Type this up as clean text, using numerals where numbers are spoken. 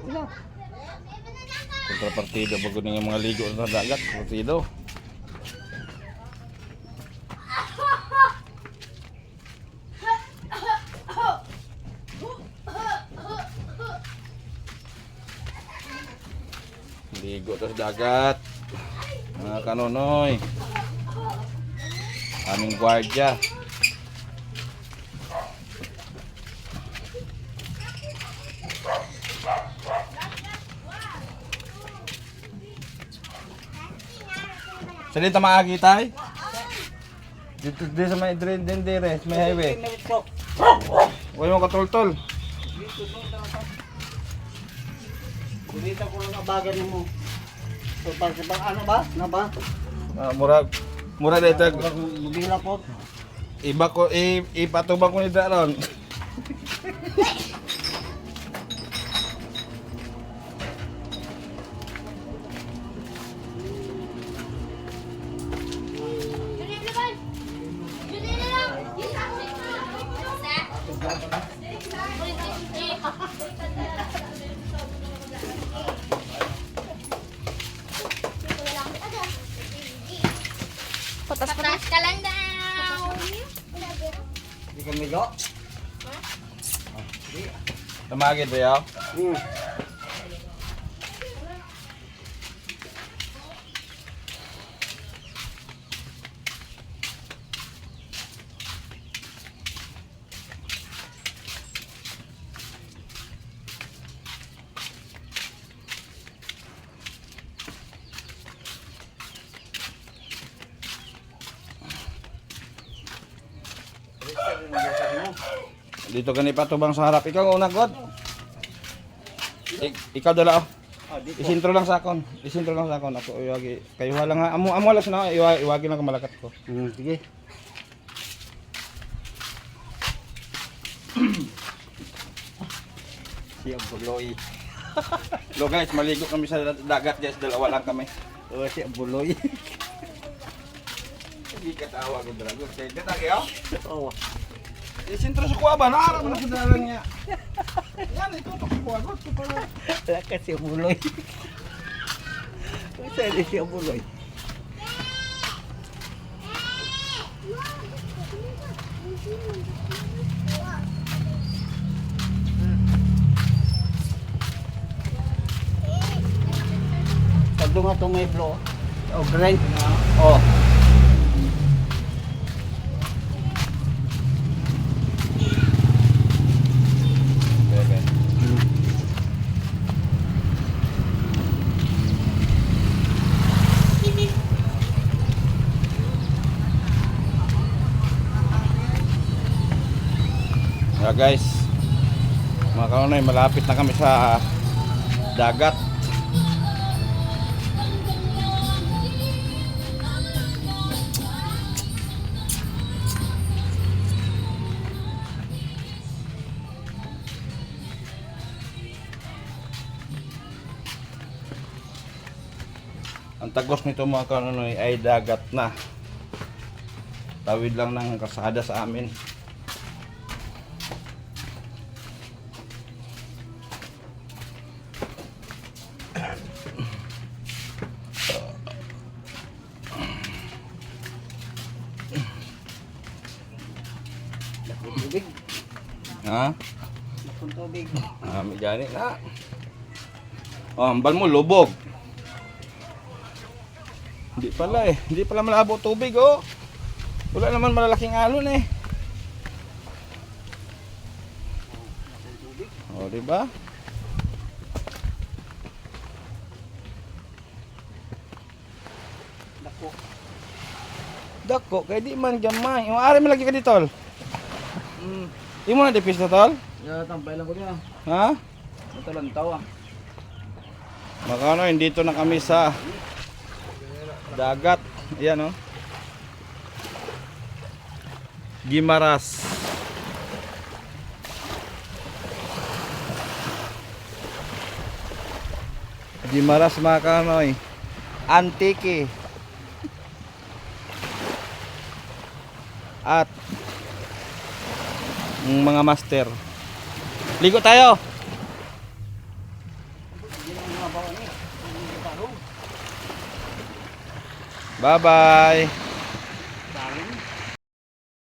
Kontrapartido bago na yung mga ligo sa dagat. Partido. Ligo sa dagat. Mga kanonoy. Aming gwardiya. Sali ta maagi tay. Dito sa may drain din dire, sa may highway. Huwag mo katultol. Dito ko lang abagan mo. So pag ano ba? Na ba? Mura dito. Mubila po. Iba ko ipatubang ko ni daron. Patras ka lang daw. Di ka migo? Tamagid ba yaw? Dito gani patubang sa harap. Ikaw una god. Ikaw dala oh. Isintro lang sa akon. Isintro lang sa akon. Ako iwagi. Kayo lang ha. Amo alas na iwagi lang kamalakat ko. Sige. Siya buloy. Lo guys, maligo kami sa dagat guys. Dalawa lang kami. Oh, siya buloy. Hindi katawa ko dragon. Kaya katagi oh. Oh. Isintro sa kuwa ba? Naarap na sa dalan niya. Yan, ito to kuwa ko. Wala ka siya buloy. Saan di siya buloy? Pagdo nga itong may blow. Oh, grind. Oh. Yeah guys, mga kanonay, malapit na kami sa dagat. Ang tagos nito mga kanonay ay dagat na. Tawid lang ng kasada sa amin. Tubig. Ha? Kung tubig. May gani na. Oh, ambal mo lubog. Hindi pala eh. Hindi pala malabo tubig oh. Wala naman malalaking alon eh. Oh, di ba? Dako. Dako kay di man gamay. Yung ari man lagi ka dito. Imo na dipis na tol? Ya, tampay lang ko niya. Ha? Ito lang tawa. Makano, dito na kami sa dagat. Ayan oh. Gimaras. Gimaras mga kanoy. Antique. At mga master. Ligo tayo. mga bawa ni. Hindi ka ro. Bye-bye.